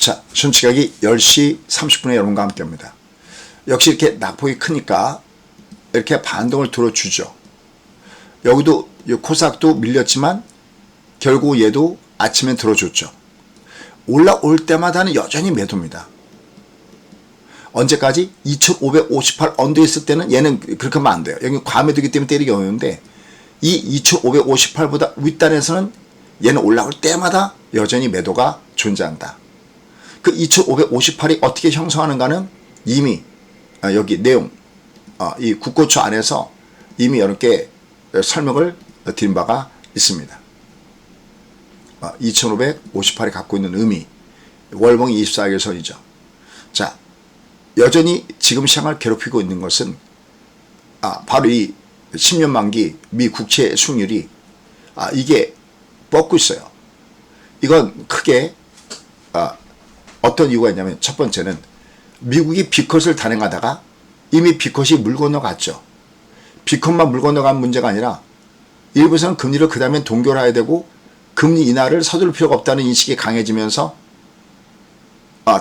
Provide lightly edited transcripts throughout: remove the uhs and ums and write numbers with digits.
자, 현시각이 10시 30분에 여러분과 함께 합니다. 역시 이렇게 낙폭이 크니까 이렇게 반동을 들어주죠. 여기도 코스닥도 밀렸지만 결국 얘도 아침에 들어줬죠. 올라올 때마다는 여전히 매도입니다. 언제까지? 2558 언더 있을 때는 얘는 그렇게 하면 안 돼요. 여기 과매도기 때문에 때리기 어려운데 이 2558보다 윗단에서는 얘는 올라올 때마다 여전히 매도가 존재한다. 그 2558이 어떻게 형성하는가는 이미 여기 내용 이 국고초 안에서 이미 여러분께 설명을 드린 바가 있습니다. 2558이 갖고 있는 의미, 월봉이 24일선이죠. 자, 여전히 지금 시장을 괴롭히고 있는 것은 바로 이 10년 만기 미 국채 수익률이 이게 뻗고 있어요. 이건 크게 어떤 이유가 있냐면 첫 번째는 미국이 B컷을 단행하다가 이미 B컷이 물 건너갔죠. B컷만 물 건너간 문제가 아니라 일부에서는 금리를 그 다음에 동결해야 되고 금리 인하를 서두를 필요가 없다는 인식이 강해지면서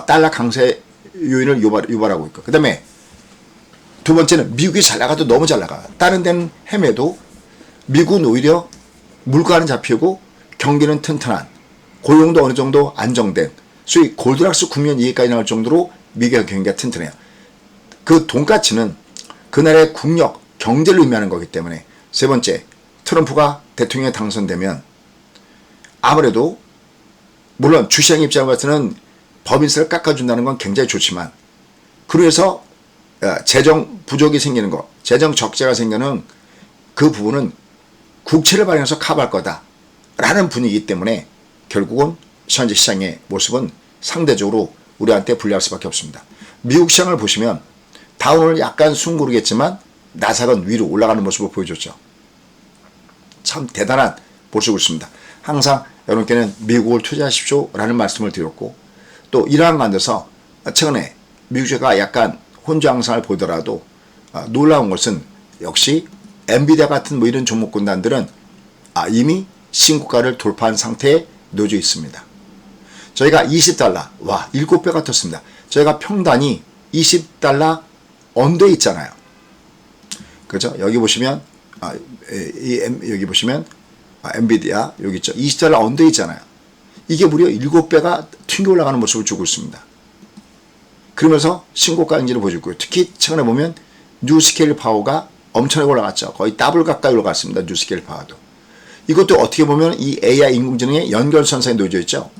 달러 강세 요인을 유발하고 있고, 그 다음에 두 번째는 미국이 잘 나가도 너무 잘 나가. 다른 데는 헤매도 미국은 오히려 물가는 잡히고 경기는 튼튼한, 고용도 어느 정도 안정된, 소위 골드락스 국면 이해까지 나올 정도로 미국의 경기가 튼튼해요. 그 돈가치는 그 나라의 국력, 경제를 의미하는 거기 때문에. 세 번째, 트럼프가 대통령에 당선되면 아무래도 물론 주시장 입장에서는 법인세를 깎아준다는 건 굉장히 좋지만 그래서 재정 부족이 생기는 거, 재정 적자가 생기는 그 부분은 국채를 발행해서 커버할 거다라는 분위기이기 때문에 결국은 현재 시장의 모습은 상대적으로 우리한테 불리할 수밖에 없습니다. 미국 시장을 보시면 다운을 약간 숨고르겠지만 나스닥은 위로 올라가는 모습을 보여줬죠. 참 대단한 모습을 있습니다. 항상 여러분께는 미국을 투자하십시오 라는 말씀을 드렸고, 또 이러한 관계에서 최근에 미국주가 약간 혼조항상을 보더라도 놀라운 것은 역시 엔비디아 같은 뭐 이런 종목군단들은 이미 신고가를 돌파한 상태에 놓여 있습니다. 저희가 20달러, 와 7배가 떴습니다. 저희가 평단이 20달러 언더에 있잖아요. 그죠? 여기 보시면 여기 보시면 엔비디아 여기 있죠. 20달러 언더에 있잖아요. 이게 무려 7배가 튕겨 올라가는 모습을 주고 있습니다. 그러면서 신고가 인지를 보여주고, 특히 최근에 보면 뉴스케일 파워가 엄청나게 올라갔죠. 거의 더블 가까이 올라갔습니다. 뉴스케일 파워도. 이것도 어떻게 보면 이 AI 인공지능의 연결선상에 놓여져 있죠.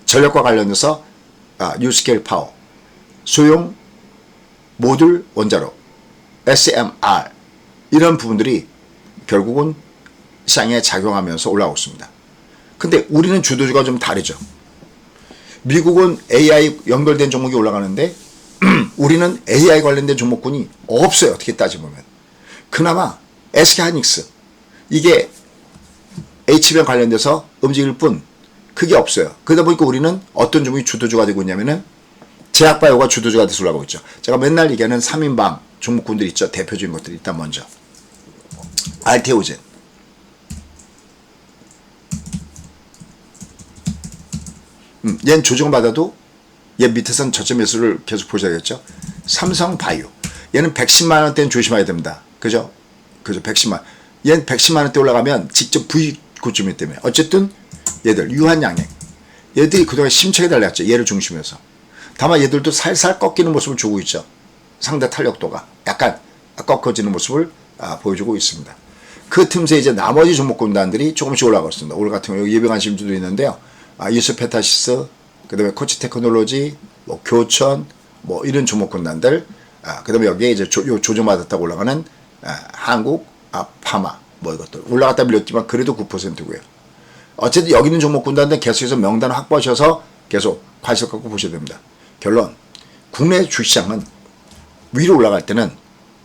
전력과 관련해서 뉴스케일 파워, 소형 모듈 원자로, SMR 이런 부분들이 결국은 시장에 작용하면서 올라오고 있습니다. 근데 우리는 주도주가 좀 다르죠. 미국은 AI 연결된 종목이 올라가는데 우리는 AI 관련된 종목군이 없어요. 어떻게 따지보면. 그나마 SK하이닉스 이게 HBM 관련돼서 움직일 뿐 그게 없어요. 그러다 보니까 우리는 어떤 종목이 주도주가 되고 있냐면은 제약바이오가 주도주가 돼서 올라가고 있죠. 제가 맨날 얘기하는 3인방 종목군들 있죠. 대표적인 것들이 일단 먼저 알테오젠, 얘는 조정 받아도 얘 밑에선 저점 매수를 계속 보셔야겠죠. 삼성바이오, 얘는 110만원대는 조심해야 됩니다. 그죠? 110만. 얘는 110만원대 올라가면 직접 부익 고점이기 때문에. 어쨌든 얘들 유한양행, 얘들이 그동안 심차게 달렸죠. 얘를 중심해서. 다만 얘들도 살살 꺾이는 모습을 주고 있죠. 상대 탄력도가 약간 꺾어지는 모습을 보여주고 있습니다. 그 틈새 이제 나머지 종목군단들이 조금씩 올라가고 있습니다. 오늘 같은 경우 예병하신 분들도 있는데요. 이스페타시스, 그 다음에 코치테크놀로지, 뭐 교천, 뭐 이런 종목군단들, 그 다음에 여기에 이제 조정받았다고 올라가는 한국 파마, 뭐 이것들 올라갔다 밀렸지만 그래도 9%고요. 어쨌든 여기 있는 종목군단들 계속해서 명단을 확보하셔서 계속 관심 갖고 보셔야 됩니다. 결론, 국내 주시장은 위로 올라갈 때는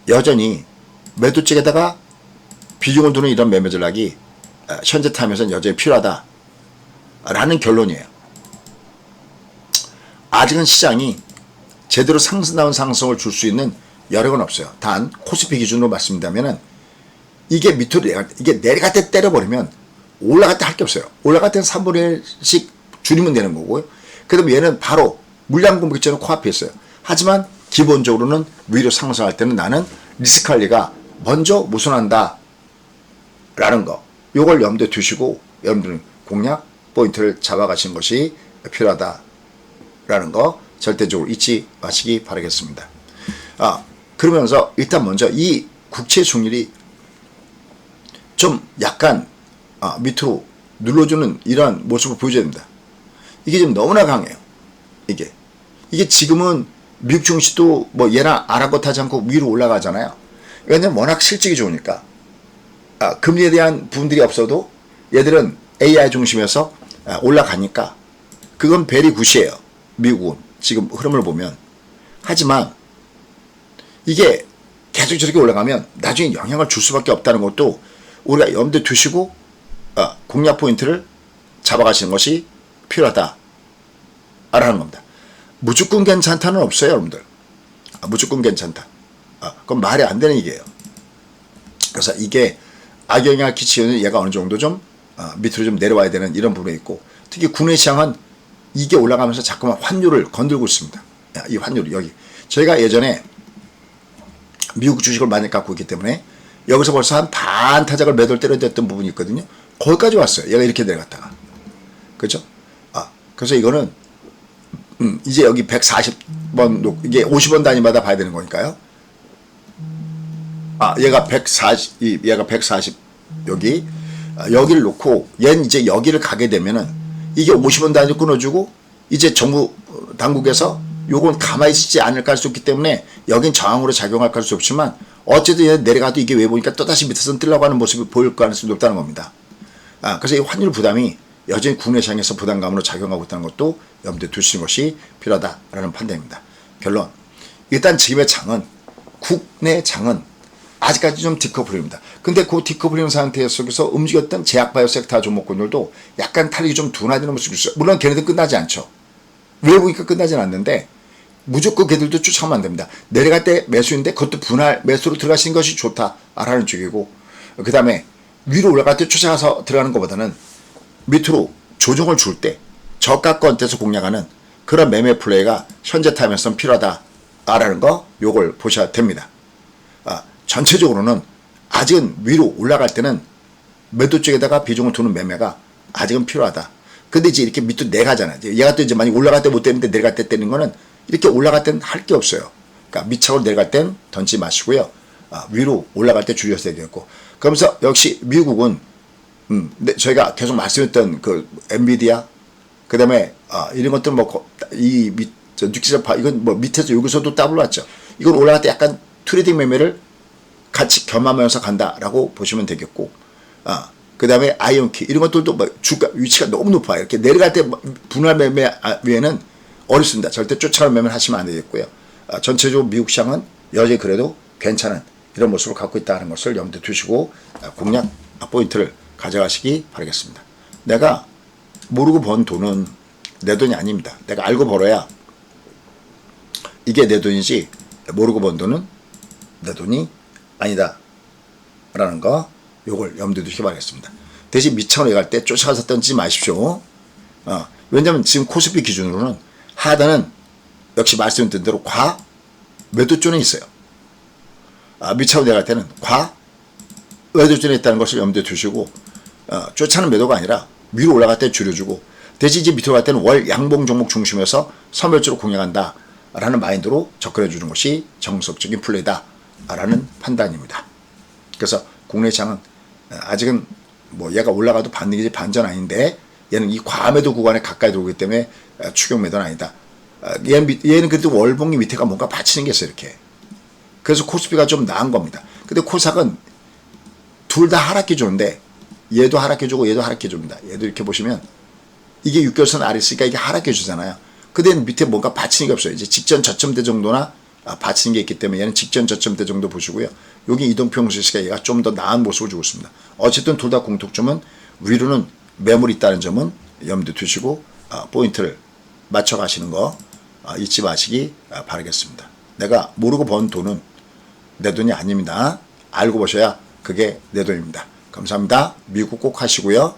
여전히 매도찍에다가 비중을 두는 이런 매매 전략이 현재 타임에서는 여전히 필요하다라는 결론이에요. 아직은 시장이 제대로 상승다운 상승을 줄 수 있는 여력은 없어요. 단 코스피 기준으로 말씀드리면 이게 밑으로 이게 내려갈 때 때려버리면 올라갈 때 할 게 없어요. 올라갈 때는 3분의 1씩 줄이면 되는 거고요. 그다음에 얘는 바로 물량 공백제는 코앞에 있어요. 하지만 기본적으로는 위로 상승할 때는 나는 리스크 관리가 먼저 우선한다 라는 거, 요걸 염두에 두시고 여러분들은 공략 포인트를 잡아가시는 것이 필요하다 라는 거 절대적으로 잊지 마시기 바라겠습니다. 그러면서 일단 먼저 이 국채 수익률이 좀 약간 밑으로 눌러주는 이러한 모습을 보여줘야 됩니다. 이게 지금 너무나 강해요. 이게 지금은 미국 증시도 뭐 얘나 아랑곳하지 않고 위로 올라가잖아요. 왜냐면 워낙 실적이 좋으니까. 금리에 대한 부분들이 없어도 얘들은 AI 중심에서 올라가니까 그건 베리 굿이에요. 미국은 지금 흐름을 보면. 하지만 이게 계속 저렇게 올라가면 나중에 영향을 줄 수밖에 없다는 것도 우리가 염두에 두시고 공략 포인트를 잡아가시는 것이 필요하다라는 겁니다. 무조건 괜찮다는 없어요, 여러분들. 무조건 괜찮다. 그건 말이 안 되는 얘기예요. 그래서 이게 악영향을 끼치는 얘가 어느 정도 좀 밑으로 좀 내려와야 되는 이런 부분이 있고, 특히 국내 시장은 이게 올라가면서 자꾸만 환율을 건들고 있습니다. 이 환율이 여기. 저희가 예전에 미국 주식을 많이 갖고 있기 때문에 여기서 벌써 한 반 타작을 매도를 때려댔던 부분이 있거든요. 거기까지 왔어요. 얘가 이렇게 내려갔다가. 그죠? 그래서 이거는 이제 여기 140번, 이게 50원 단위마다 봐야 되는 거니까요. 얘가 140, 얘가 140, 여기를 놓고, 얘는 이제 여기를 가게 되면은, 이게 50원 단위 끊어주고, 이제 정부 당국에서 요건 가만히 있지 않을까 할 수 없기 때문에, 여긴 저항으로 작용할 수 없지만, 어쨌든 얘 내려가도 이게 왜 보니까 또다시 밑에서 뜨려고 하는 모습이 보일 가능성이 높다는 겁니다. 그래서 이 환율 부담이 여전히 국내 시장에서 부담감으로 작용하고 있다는 것도 염두에 두시는 것이 필요하다라는 판단입니다. 결론. 일단 지금의 장은, 국내 장은 아직까지 좀 디커플링입니다. 근데 그 디커플링 상태 속에서 움직였던 제약바이오 섹터 종목군들도 약간 탄력이 좀 둔화되는 모습이 있어요. 물론 걔네들 끝나지 않죠. 왜 보니까 끝나지는 않는데, 무조건 걔들도 쫓아가면 안 됩니다. 내려갈 때 매수인데 그것도 분할 매수로 들어가시는 것이 좋다라는 쪽이고, 그 다음에 위로 올라갈 때 쫓아가서 들어가는 것보다는 밑으로 조정을 줄 때 저가권대에서 공략하는 그런 매매 플레이가 현재 타임에서는 필요하다라는 거, 요걸 보셔야 됩니다. 전체적으로는 아직은 위로 올라갈 때는 매도 쪽에다가 비중을 두는 매매가 아직은 필요하다. 근데 이제 이렇게 밑으로 내가잖아요. 얘가 또 이제 많이 올라갈 때 못 되는데 내려갈 때 때리는 거는 이렇게 올라갈 때는 할 게 없어요. 그러니까 밑차로 내려갈 땐 던지지 마시고요. 위로 올라갈 때 줄여서야 되겠고. 그러면서 역시 미국은 저희가 계속 말씀했던 그 엔비디아, 그 다음에 이런 것들 뉴키즈파, 이건 뭐 밑에서 여기서도 더블 왔죠. 이건 올라갈 때 약간 트레이딩 매매를 같이 겸하면서 간다라고 보시면 되겠고, 그 다음에 아이온키 이런 것들도 뭐 주가 위치가 너무 높아요. 이렇게 내려갈 때 분할 매매 외에는 어렵습니다. 절대 쫓아가는 매매를 하시면 안 되겠고요. 전체적으로 미국 시장은 여전히 그래도 괜찮은 이런 모습을 갖고 있다는 것을 염두에 두시고 공략 포인트를 가져가시기 바라겠습니다. 내가 모르고 번 돈은 내 돈이 아닙니다. 내가 알고 벌어야 이게 내 돈이지, 모르고 번 돈은 내 돈이 아니다 라는 거, 요걸 염두에 두시기 바라겠습니다. 대신 밑창으로 갈 때 쫓아가서 던지지 마십시오. 왜냐하면 지금 코스피 기준으로는 하단은 역시 말씀드린 대로 과 매도존에 있어요. 밑창으로 내려갈 때는 과 매도존에 있다는 것을 염두에 두시고, 쫓아는 매도가 아니라 위로 올라갈 때 줄여주고, 대신 이제 밑으로 갈 때는 월 양봉 종목 중심에서 선별적으로 공략한다 라는 마인드로 접근해 주는 것이 정석적인 플레이다 라는 판단입니다. 그래서 국내 시장은 아직은 뭐 얘가 올라가도 반등이지 반전 아닌데, 얘는 이 과매도 구간에 가까이 들어오기 때문에 추격 매도는 아니다. 얘는 그래도 월봉이 밑에가 뭔가 받치는 게 있어요, 이렇게. 그래서 코스피가 좀 나은 겁니다. 근데 코삭은 둘 다 하락해 주는데, 얘도 하락해 주고 얘도 하락해 줍니다. 얘도 이렇게 보시면 이게 6개월선 아래 있으니까 이게 하락해 주잖아요. 근데 밑에 뭔가 받치는 게 없어요. 이제 직전 저점대 정도나 받치는 게 있기 때문에 얘는 직전 저점대 정도 보시고요. 여기 이동평 지수가 얘가 좀 더 나은 모습을 주고 있습니다. 어쨌든 둘 다 공통점은 위로는 매물이 있다는 점은 염두에 두시고 포인트를 맞춰 가시는 거 잊지 마시기 바라겠습니다. 내가 모르고 번 돈은 내 돈이 아닙니다. 알고 보셔야 그게 내 돈입니다. 감사합니다. 미국 꼭 하시고요.